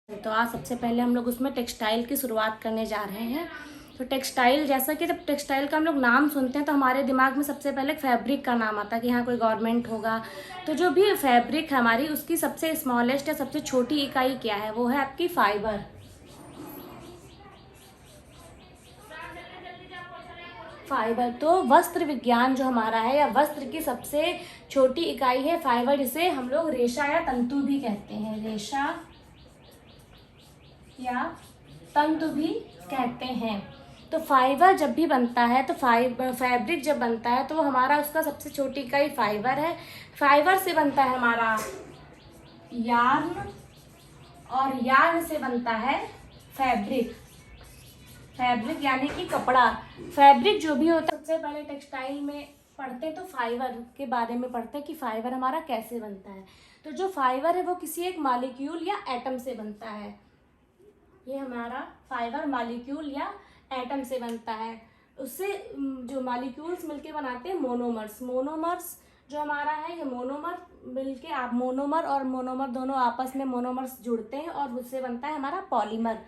तो आज सबसे पहले हम लोग उसमें टेक्सटाइल की शुरुआत करने जा रहे हैं। तो टेक्सटाइल, जैसा कि जब टेक्सटाइल का हम लोग नाम सुनते हैं तो हमारे दिमाग में सबसे पहले फैब्रिक का नाम आता है कि हाँ कोई गारमेंट होगा। तो जो भी फैब्रिक है हमारी, उसकी सबसे स्मॉलेस्ट या सबसे छोटी इकाई क्या है, वो है आपकी फाइबर। फाइबर तो वस्त्र विज्ञान जो हमारा है, या वस्त्र की सबसे छोटी इकाई है फाइबर, जिसे हम लोग रेशा या तंतु भी कहते हैं। रेशा या तंतु भी कहते हैं। तो फाइबर जब भी बनता है, तो फैब्रिक जब बनता है तो वो हमारा, उसका सबसे छोटी इकाई फाइबर है। फाइबर से बनता है हमारा यार्न, और यार्न से बनता है फैब्रिक। फैब्रिक यानी कि कपड़ा। फैब्रिक जो भी होता है, सबसे पहले टेक्सटाइल में पढ़ते हैं तो फाइबर के बारे में पढ़ते हैं कि फाइबर हमारा कैसे बनता है। तो जो फाइबर है वो किसी एक मॉलिक्यूल या एटम से बनता है। ये हमारा फाइबर मॉलिक्यूल या एटम से बनता है। उससे जो मॉलिक्यूल्स मिलके बनाते हैं मोनोमर्स। मोनोमर्स जो हमारा है, ये मोनोमर मिलके, आप मोनोमर और मोनोमर दोनों आपस में मोनोमर्स जुड़ते हैं और उससे बनता है हमारा पॉलीमर।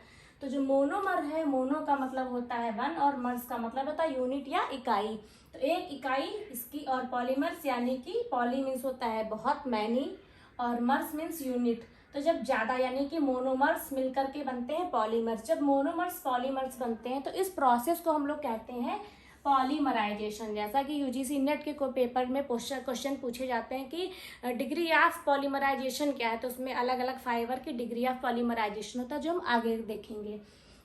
तो जो मोनोमर है, मोनो का मतलब होता है वन और मर्स का मतलब होता है यूनिट या इकाई। तो एक इकाई इसकी, और पॉलीमर्स यानी कि पॉली मीन्स होता है बहुत, मैनी, और मर्स मीन्स यूनिट। तो जब ज़्यादा यानी कि मोनोमर्स मिलकर के बनते हैं पॉलीमर्स। जब मोनोमर्स पॉलीमर्स बनते हैं तो इस प्रोसेस को हम लोग कहते हैं पॉलीमराइजेशन। जैसा कि यूजीसी नेट के कोई पेपर में क्वेश्चन पूछे जाते हैं कि डिग्री ऑफ पॉलीमराइजेशन क्या है, तो उसमें अलग अलग फाइबर की डिग्री ऑफ पॉलीमराइजेशन होता है, जो हम आगे देखेंगे।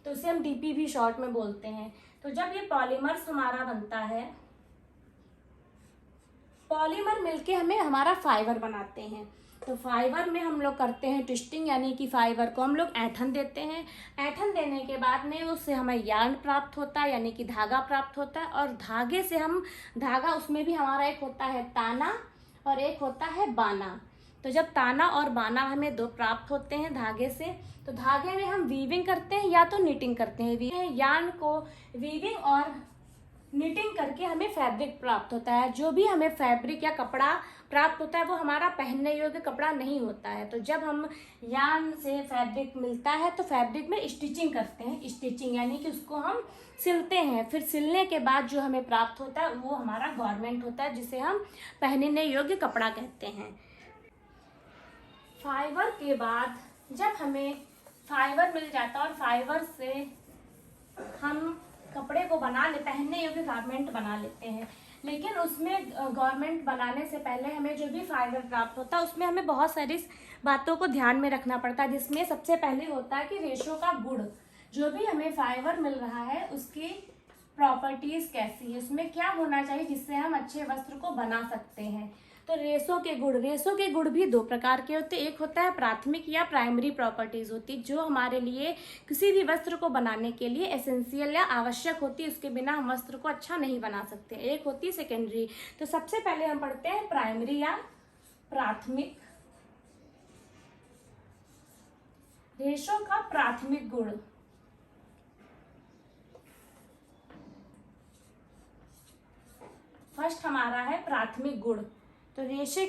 तो उसे हम डीपी भी शॉर्ट में बोलते हैं। तो जब ये पॉलीमर्स हमारा बनता है, पॉलीमर मिलके हमें हमारा फाइबर बनाते हैं। तो फाइबर में हम लोग करते हैं ट्विस्टिंग, यानी कि फाइबर को हम लोग ऐंठन देते हैं। ऐंठन देने के बाद में उससे हमें यार्न प्राप्त होता है, यानी कि धागा प्राप्त होता है। और धागे से हम, धागा उसमें भी हमारा एक होता है ताना और एक होता है बाना। तो जब ताना और बाना हमें दो प्राप्त होते हैं धागे से, तो धागे में हम वीविंग करते हैं या तो निटिंग करते हैं। यार्न को वीविंग और निटिंग करके हमें फैब्रिक प्राप्त होता है। जो भी हमें फैब्रिक या कपड़ा प्राप्त होता है वो हमारा पहनने योग्य कपड़ा नहीं होता है। तो जब हम यार्न से फैब्रिक मिलता है तो फैब्रिक में स्टिचिंग करते हैं। स्टिचिंग यानी कि उसको हम सिलते हैं। फिर सिलने के बाद जो हमें प्राप्त होता है वो हमारा गारमेंट होता है, जिसे हम पहनने योग्य कपड़ा कहते हैं। फाइबर के बाद जब हमें फाइबर मिल जाता है और फाइबर से हम कपड़े को पहनने योग्य गारमेंट बना लेते हैं। लेकिन उसमें गारमेंट बनाने से पहले हमें जो भी फाइबर प्राप्त होता है उसमें हमें बहुत सारी बातों को ध्यान में रखना पड़ता है, जिसमें सबसे पहले होता है कि रेशो का गुण। जो भी हमें फाइबर मिल रहा है उसकी प्रॉपर्टीज कैसी है, उसमें क्या होना चाहिए जिससे हम अच्छे वस्त्र को बना सकते हैं। तो रेशों के गुण भी दो प्रकार के होते हैं। एक होता है प्राथमिक या प्राइमरी प्रॉपर्टीज होती, जो हमारे लिए किसी भी वस्त्र को बनाने के लिए एसेंशियल या आवश्यक होती है, उसके बिना हम वस्त्र को अच्छा नहीं बना सकते। एक होती है सेकेंडरी। तो सबसे पहले हम पढ़ते हैं प्राइमरी या प्राथमिक। रेशों का प्राथमिक गुण, फर्स्ट हमारा है प्राथमिक गुण। तो रेशे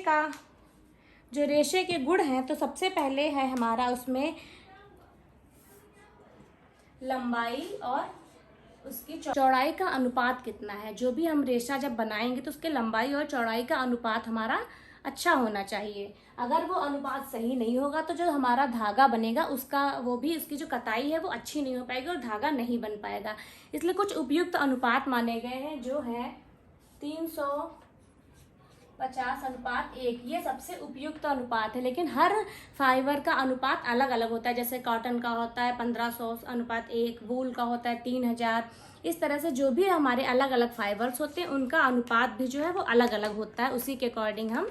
के गुण हैं, तो सबसे पहले है हमारा उसमें लंबाई और उसकी चौड़ाई का अनुपात कितना है। जो भी हम रेशा जब बनाएंगे तो उसके लंबाई और चौड़ाई का अनुपात हमारा अच्छा होना चाहिए। अगर वो अनुपात सही नहीं होगा तो जो हमारा धागा बनेगा उसकी जो कताई है वो अच्छी नहीं हो पाएगी और धागा नहीं बन पाएगा। इसलिए कुछ उपयुक्त अनुपात माने गए हैं, जो है 350:1। ये सबसे उपयुक्त अनुपात है। लेकिन हर फाइबर का अनुपात अलग अलग होता है। जैसे कॉटन का होता है 1500:1, वूल का होता है 3000। इस तरह से जो भी हमारे अलग अलग फाइबर्स होते हैं उनका अनुपात भी जो है वो अलग अलग होता है। उसी के अकॉर्डिंग हम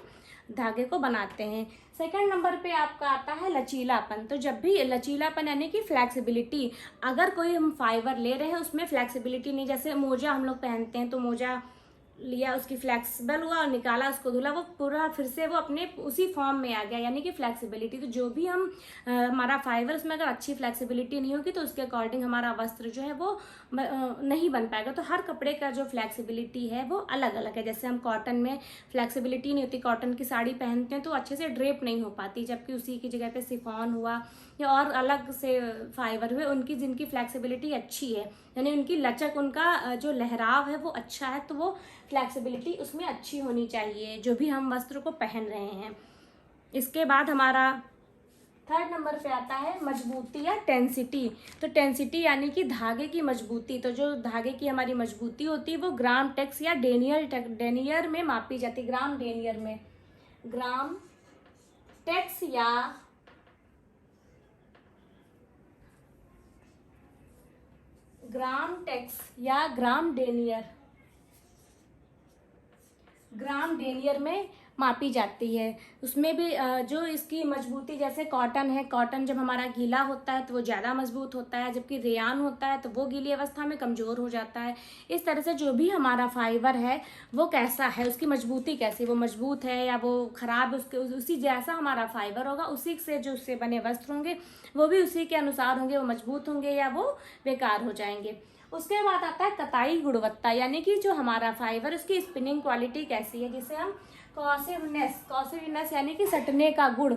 धागे को बनाते हैं। सेकंड नंबर पे आपका आता है लचीलापन। तो जब भी लचीलापन यानी कि फ्लैक्सिबिलिटी, अगर कोई हम फाइबर ले रहे हैं उसमें फ्लैक्सिबिलिटी नहीं, जैसे मोजा हम लोग पहनते हैं तो मोजा लिया, उसकी फ्लेक्सिबल हुआ और निकाला, उसको धुला, वो पूरा फिर से वो अपने उसी फॉर्म में आ गया, यानी कि फ्लेक्सिबिलिटी। तो जो भी हम हमारा फाइबर, उसमें अगर अच्छी फ्लेक्सिबिलिटी नहीं होगी तो उसके अकॉर्डिंग हमारा वस्त्र जो है वो नहीं बन पाएगा। तो हर कपड़े का जो फ्लेक्सिबिलिटी है वो अलग अलग है। जैसे हम कॉटन में फ्लेक्सिबिलिटी नहीं होती, कॉटन की साड़ी पहनते हैं तो अच्छे से ड्रेप नहीं हो पाती, जबकि उसी की जगह पे शिफॉन हुआ या और अलग से फाइबर हुए, उनकी जिनकी फ्लेक्सिबिलिटी अच्छी है, यानी उनकी लचक, उनका जो लहराव है वो अच्छा है, तो वो फ्लेक्सिबिलिटी उसमें अच्छी होनी चाहिए जो भी हम वस्त्र को पहन रहे हैं। इसके बाद हमारा 3rd नंबर पे आता है मजबूती या टेंसिटी। तो टेंसिटी यानी कि धागे की मजबूती। तो जो धागे की हमारी मजबूती होती है वो ग्राम टेक्स या डेनियर में मापी जाती है। ग्राम डेनियर में, ग्राम टेक्स या ग्राम डेनियर में मापी जाती है। उसमें भी जो इसकी मजबूती, जैसे कॉटन है, कॉटन जब हमारा गीला होता है तो वो ज़्यादा मजबूत होता है, जबकि रेयान होता है तो वो गीली अवस्था में कमज़ोर हो जाता है। इस तरह से जो भी हमारा फाइबर है वो कैसा है, उसकी मजबूती कैसी, वो मजबूत है या वो ख़राब है, उसके उसी जैसा हमारा फाइबर होगा, उसी से जो उससे बने वस्त्र होंगे वो भी उसी के अनुसार होंगे, वो मजबूत होंगे या वो बेकार हो जाएंगे। उसके बाद आता है कताई गुणवत्ता, यानी कि जो हमारा फाइबर, उसकी स्पिनिंग क्वालिटी कैसी है, जिसे हम कॉसिवनेस यानी कि सटने का गुण।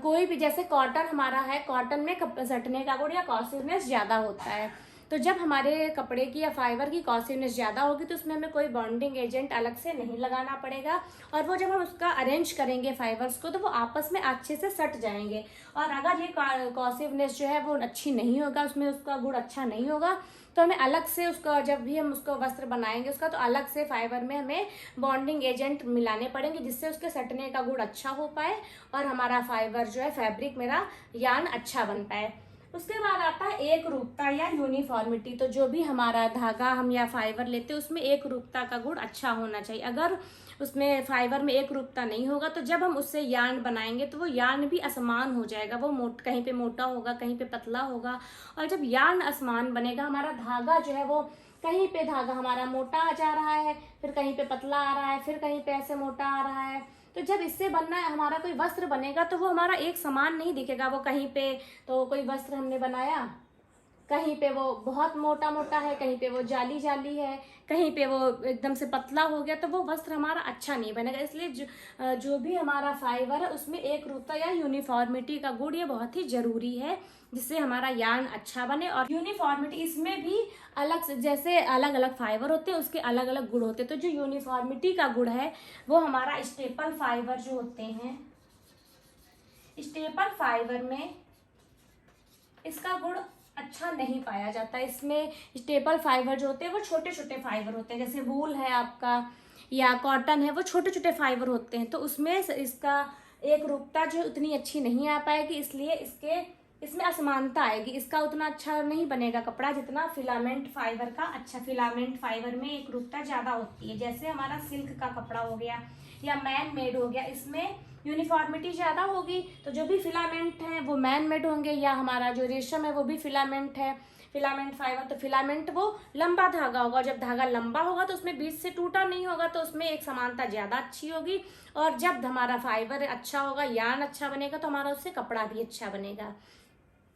कोई भी, जैसे कॉटन हमारा है, कॉटन में सटने का गुण या कॉसिवनेस ज़्यादा होता है। तो जब हमारे कपड़े की या फाइबर की कॉसिवनेस ज़्यादा होगी तो उसमें हमें कोई बॉन्डिंग एजेंट अलग से नहीं लगाना पड़ेगा, और वो जब हम उसका अरेंज करेंगे फाइबर्स को तो वो आपस में अच्छे से सट जाएंगे। और अगर ये कॉसिवनेस जो है वो अच्छी नहीं होगा, उसमें उसका गुण अच्छा नहीं होगा, तो हमें अलग से उसका, जब भी हम उसको वस्त्र बनाएंगे उसका, तो अलग से फाइबर में हमें बॉन्डिंग एजेंट मिलाने पड़ेंगे, जिससे उसके सटने का गुण अच्छा हो पाए और हमारा फाइबर जो है, फैब्रिक मेरा यार्न अच्छा बन पाए। उसके बाद आता है एक रूपता या यूनिफॉर्मिटी। तो जो भी हमारा धागा हम या फाइबर लेते हैं उसमें एक रूपता का गुण अच्छा होना चाहिए। अगर उसमें फाइबर में एक रूपता नहीं होगा तो जब हम उससे यार्न बनाएंगे तो वो यार्न भी असमान हो जाएगा, वो कहीं पे मोटा होगा, कहीं पे पतला होगा। और जब यार्न असमान बनेगा, हमारा धागा जो है वो, कहीं पे धागा हमारा मोटा आ जा रहा है, फिर कहीं पे पतला आ रहा है, फिर कहीं पे ऐसे मोटा आ रहा है, तो जब इससे बनना है हमारा कोई वस्त्र बनेगा तो वो हमारा एक समान नहीं दिखेगा। वो कहीं पे, तो कोई वस्त्र हमने बनाया, कहीं पे वो बहुत मोटा मोटा है, कहीं पे वो जाली जाली है, कहीं पे वो एकदम से पतला हो गया, तो वो वस्त्र हमारा अच्छा नहीं बनेगा। इसलिए जो भी हमारा फाइबर है उसमें एक रूपता या यूनिफॉर्मिटी का गुण ये बहुत ही जरूरी है, जिससे हमारा यार्न अच्छा बने। और यूनिफॉर्मिटी, इसमें भी अलग से, जैसे अलग अलग फाइबर होते हैं उसके अलग अलग गुण होते हैं। तो जो यूनिफॉर्मिटी का गुण है वो हमारा स्टेपल फाइबर जो होते हैं, स्टेपल फाइबर में इसका गुण अच्छा नहीं पाया जाता। इसमें स्टेपल फाइबर जो होते हैं वो छोटे छोटे फाइबर होते हैं, जैसे वूल है आपका या कॉटन है, वो छोटे छोटे फाइबर होते हैं, तो उसमें इसका एक रूपता जो उतनी अच्छी नहीं आ पाएगी, इसलिए इसमें असमानता आएगी, इसका उतना अच्छा नहीं बनेगा कपड़ा जितना फिलामेंट फाइबर का अच्छा। फिलामेंट फाइबर में एक रूपता ज़्यादा होती है, जैसे हमारा सिल्क का कपड़ा हो गया या मैन मेड हो गया, इसमें यूनिफॉर्मिटी ज़्यादा होगी। तो जो भी फिलामेंट है वो मैन मेड होंगे, या हमारा जो रेशम है वो भी फिलामेंट है, फिलामेंट फाइबर। तो फिलामेंट वो लंबा धागा होगा, जब धागा लंबा होगा तो उसमें बीच से टूटा नहीं होगा, तो उसमें एक समानता ज़्यादा अच्छी होगी। और जब हमारा फाइबर अच्छा होगा, यार्न अच्छा बनेगा, तो हमारा उससे कपड़ा भी अच्छा बनेगा।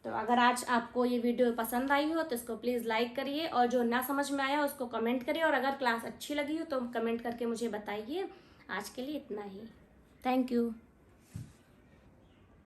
तो अगर आज आपको ये वीडियो पसंद आई हो तो इसको प्लीज़ लाइक करिए, और जो ना समझ में आया उसको कमेंट करिए, और अगर क्लास अच्छी लगी हो तो कमेंट करके मुझे बताइए। आज के लिए इतना ही, थैंक यू।